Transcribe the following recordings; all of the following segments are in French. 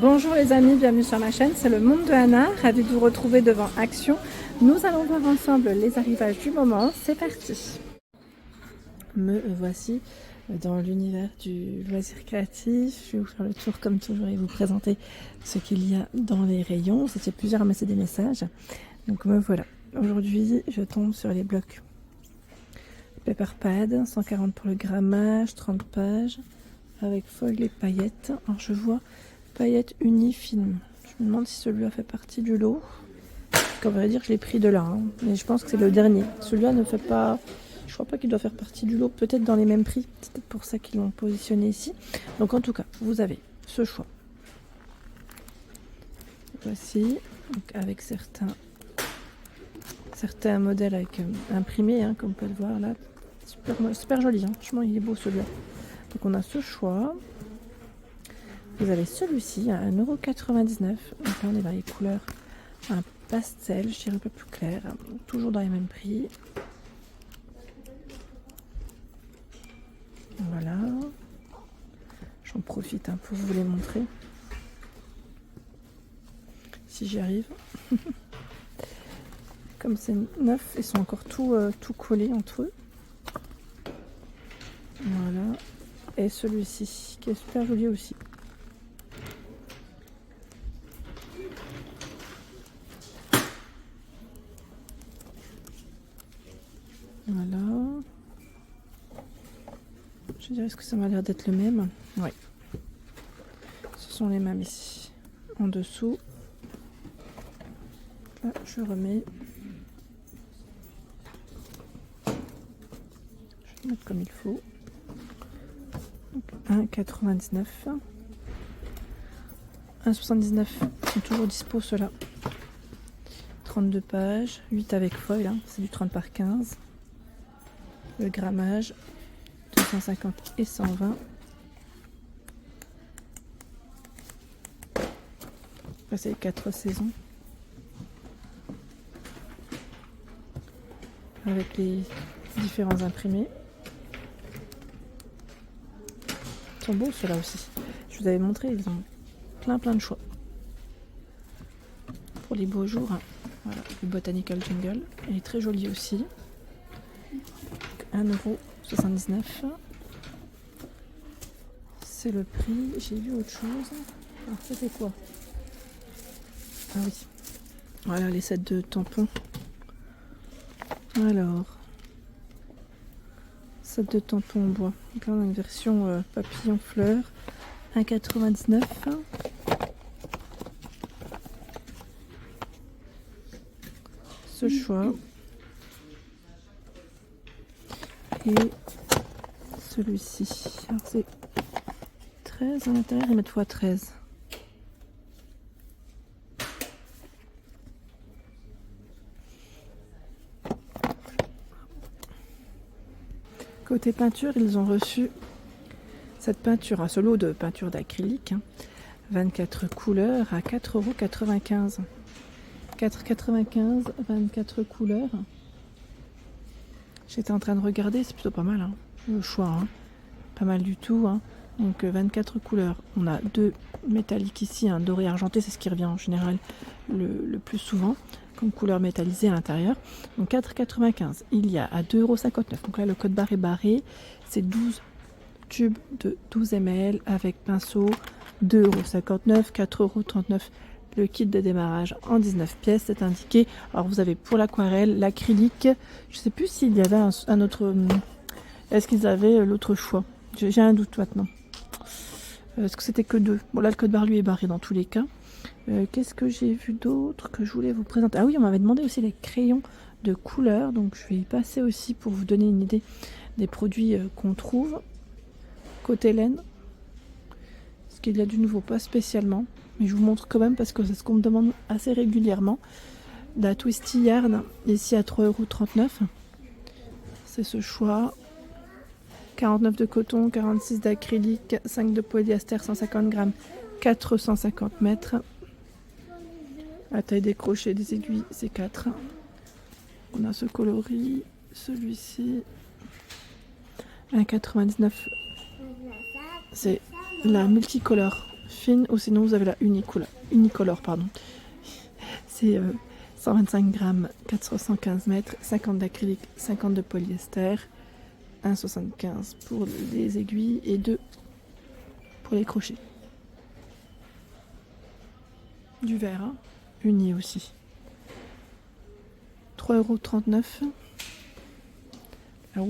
Bonjour les amis, bienvenue sur ma chaîne, c'est le monde de Anna, ravie de vous retrouver devant Action. Nous allons voir ensemble les arrivages du moment, c'est parti. Me voici dans l'univers du loisir créatif. Je vais vous faire le tour comme toujours et vous présenter ce qu'il y a dans les rayons. Vous étiez plusieurs à me laisser des messages, donc me voilà. Aujourd'hui je tombe sur les blocs Paperpad, 140 pour le grammage, 30 pages, avec foil et paillettes. Alors je vois paillettes unifilm. Je me demande si celui-là fait partie du lot. Parce vrai dire, je l'ai pris de là, hein. Mais je pense que c'est le dernier. Celui-là ne fait pas... Je crois pas qu'il doit faire partie du lot. Peut-être dans les mêmes prix. C'est peut-être pour ça qu'ils l'ont positionné ici. Donc en tout cas, vous avez ce choix. Voici. Donc avec certains modèles avec imprimés, hein, comme vous pouvez le voir là. Super joli, hein. Franchement, il est beau celui-là. Donc on a ce choix. Vous avez celui-ci à 1,99 €. Donc là, on est dans les couleurs un pastel, je dirais un peu plus clair. Toujours dans les mêmes prix. Voilà. J'en profite pour vous les montrer. Si j'y arrive. Comme c'est neuf, ils sont encore tout collés entre eux. Voilà. Et celui-ci, qui est super joli aussi. Voilà. Je dirais, est-ce que ça m'a l'air d'être le même? Oui. Ce sont les mêmes ici. En dessous. Là, je remets. Je vais mettre comme il faut. 1,99 €. 1,79 €. Ils sont toujours dispo ceux-là. 32 pages. 8 avec foil. Hein. C'est du 30 par 15. Le grammage. 250 et 120. Après, c'est les 4 saisons. Avec les différents imprimés. Ils sont beaux ceux-là aussi. Je vous avais montré, ils ont plein de choix. Pour les beaux jours, hein. Voilà, le Botanical Jungle. Il est très joli aussi. 1,79 €. C'est le prix. J'ai vu autre chose. Alors c'était quoi? Ah oui. Voilà les sets de tampons. Alors. Set de tampons en bois. Donc là on a une version papillon fleur. 1,99 €. Ce choix. Et celui-ci. Alors c'est 13 à l'intérieur, ils mettent x13. Côté peinture, ils ont reçu cette peinture, un lot de peinture d'acrylique, hein, 24 couleurs à 4,95 €. 4,95 €, 24 couleurs. J'étais en train de regarder, c'est plutôt pas mal, hein, le choix, hein, pas mal du tout, hein. Donc 24 couleurs. On a deux métalliques ici, un doré argenté, c'est ce qui revient en général le plus souvent comme couleur métallisée à l'intérieur. Donc 4,95 €. Il y a à 2,59 €. Donc là le code barre est barré. C'est 12 tubes de 12 ml avec pinceau. 2,59 €, 4,39 € le kit de démarrage en 19 pièces, c'est indiqué. Alors vous avez pour l'aquarelle, l'acrylique. Je sais plus s'il y avait un autre. Est-ce qu'ils avaient l'autre choix? J'ai un doute maintenant. Est-ce que c'était que deux? Bon là le code barre lui est barré dans tous les cas. Qu'est-ce que j'ai vu d'autre que je voulais vous présenter? Ah oui, on m'avait demandé aussi les crayons de couleur, donc je vais y passer aussi pour vous donner une idée des produits qu'on trouve. Côté laine, ce qu'il y a du nouveau, pas spécialement, mais je vous montre quand même parce que c'est ce qu'on me demande assez régulièrement. La Twisty Yarn, ici à 3,39 €. C'est ce choix. 49 de coton, 46 d'acrylique, 5 de polyester, 150 grammes, 450 mètres. La taille des crochets des aiguilles, c'est 4. On a ce coloris, celui-ci. 1,99 €. C'est la multicolore fine, ou sinon vous avez la Unicolor, pardon. C'est 125 grammes, 415 mètres, 50 d'acrylique, 50 de polyester, 1,75 pour les aiguilles et 2 pour les crochets. Du verre, hein, uni aussi. 3,39 €. La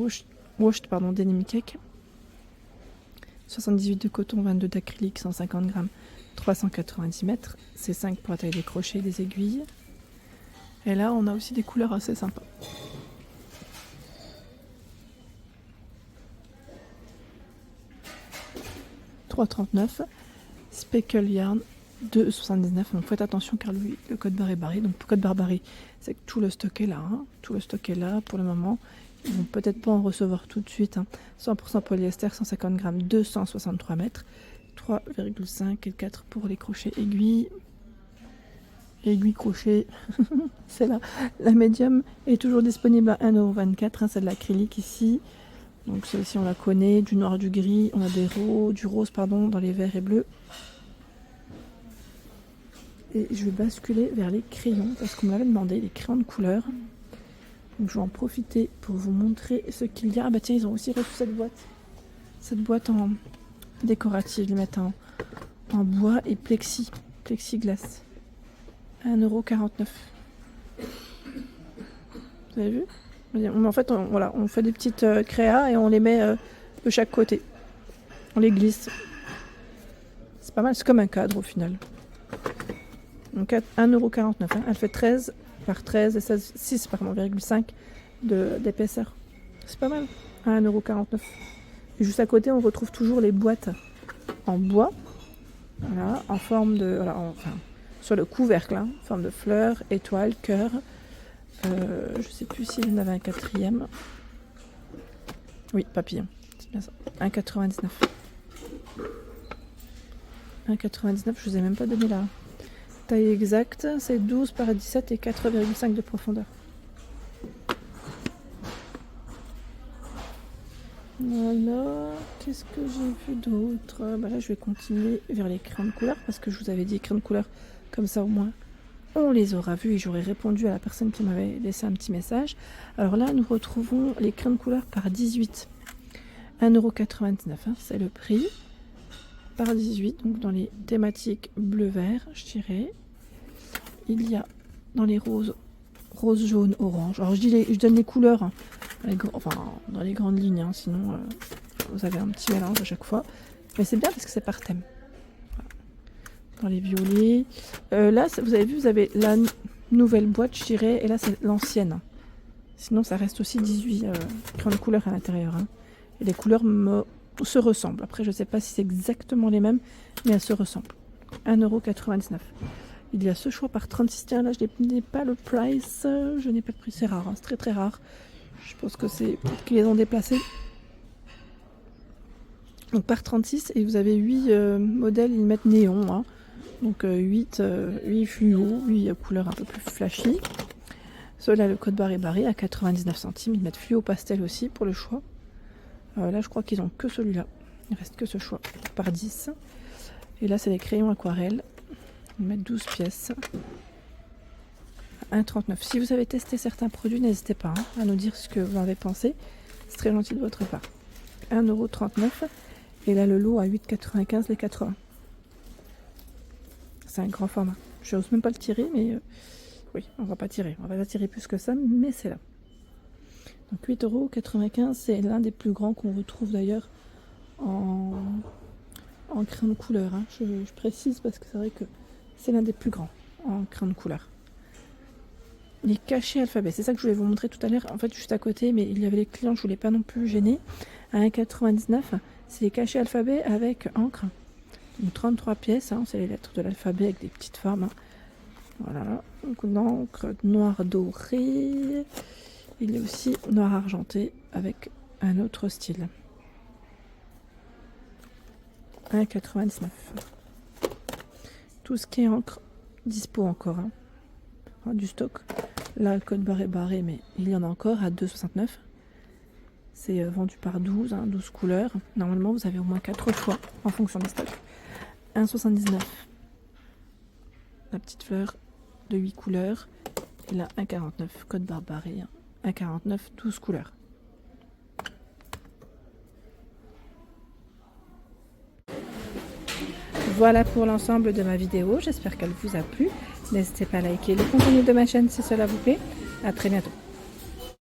washed, pardon, denim cake. 78 de coton, 22 d'acrylique, 150 grammes, 390 mètres. C'est 5 pour la taille des crochets et des aiguilles. Et là, on a aussi des couleurs assez sympas. « 3,39 €. Speckle Yarn, 2,79 €. Donc faites attention car le code barre est barré. Donc pour code barre barré, c'est que tout le stock est là. Hein. Tout le stock est là pour le moment. Ils vont peut-être pas en recevoir tout de suite. Hein. 100% polyester, 150 grammes, 263 mètres. 3,5 et 4 pour les crochets aiguilles. Aiguille crochet. C'est là. La médium est toujours disponible à 1,24 €. Hein. C'est de l'acrylique ici. Donc celle-ci on la connaît. Du noir, du gris. On a du rose pardon, dans les verts et bleus. Et je vais basculer vers les crayons parce qu'on m'avait demandé les crayons de couleur. Donc je vais en profiter pour vous montrer ce qu'il y a. Ah bah tiens, ils ont aussi reçu cette boîte. Cette boîte en décorative. Ils les mettent en bois et plexiglas. 1,49 €. Vous avez vu? En fait, on fait des petites créas et on les met de chaque côté. On les glisse. C'est pas mal, c'est comme un cadre au final. Donc 1,49 €. Hein. Elle fait 13 par 13 et 6,5 d'épaisseur. C'est pas mal. 1,49 €. Et juste à côté, on retrouve toujours les boîtes en bois. Voilà, en forme de... Voilà, sur le couvercle, hein, en forme de fleurs, étoiles, cœur. Je sais plus s'il y en avait un quatrième. Oui, papillon. C'est bien ça. 1,99 €. 1,99 €, je vous ai même pas donné la taille exacte. C'est 12 par 17 et 4,5 de profondeur. Voilà. Qu'est-ce que j'ai vu d'autre? Bah là, je vais continuer vers les crayons de couleur parce que je vous avais dit crayons de couleur. Comme ça, au moins, on les aura vus et j'aurai répondu à la personne qui m'avait laissé un petit message. Alors là, nous retrouvons les crayons de couleur par 18. 1,99 €, hein, c'est le prix. Par 18, donc dans les thématiques bleu-vert, je dirais. Il y a dans les roses, rose, jaune, orange. Alors je donne les couleurs, hein, dans les grandes lignes, hein, sinon vous avez un petit mélange à chaque fois. Mais c'est bien parce que c'est par thème. Dans les violets. Là, vous avez vu, vous avez la nouvelle boîte, je dirais, et là c'est l'ancienne. Sinon, ça reste aussi 18 crayons de couleur à l'intérieur. Hein. Et les couleurs se ressemblent. Après, je ne sais pas si c'est exactement les mêmes, mais elles se ressemblent. 1,99 €. Il y a ce choix par 36. Tiens, là, je n'ai pas le price. Je n'ai pas le prix. C'est rare, hein, c'est très très rare. Je pense que c'est peut-être qu'ils les ont déplacés. Donc par 36, et vous avez 8 modèles, ils mettent néon. Hein. Donc 8 fluo, 8 couleurs un peu plus flashy. Ceux-là, le code barre est barré à 99 centimes. Ils mettent fluo pastel aussi pour le choix. Là, je crois qu'ils ont que celui-là. Il reste que ce choix par 10. Et là, c'est les crayons aquarelles. Ils mettent 12 pièces. 1,39 €. Si vous avez testé certains produits, n'hésitez pas à nous dire ce que vous en avez pensé. C'est très gentil de votre part. 1,39 €. Et là, le lot à 8,95 les 80. C'est un grand format. Je n'ose même pas le tirer, mais oui, on va pas tirer. On va pas tirer plus que ça, mais c'est là. Donc 8,95 €, c'est l'un des plus grands qu'on retrouve d'ailleurs en crayon de couleur. Hein. Je précise parce que c'est vrai que c'est l'un des plus grands en crayon de couleur. Les cachets alphabet, c'est ça que je voulais vous montrer tout à l'heure. En fait, juste à côté, mais il y avait les clients, je voulais pas non plus gêner. À 1,99 €, c'est les cachets alphabet avec encre. Donc 33 pièces, hein, c'est les lettres de l'alphabet avec des petites formes. Hein. Voilà, donc l'encre noir doré. Il y a aussi noir argenté avec un autre style. 1,99 €. Tout ce qui est encre, dispo encore. Hein. Du stock. Là, le code barre est barré, mais il y en a encore à 2,69 €. C'est vendu par 12, hein, 12 couleurs. Normalement, vous avez au moins 4 choix en fonction des stocks. 1,79. La petite fleur de 8 couleurs. Et là, 1,49. Code barre barré. 1,49, 12 couleurs. Voilà pour l'ensemble de ma vidéo. J'espère qu'elle vous a plu. N'hésitez pas à liker le contenu de ma chaîne si cela vous plaît. À très bientôt.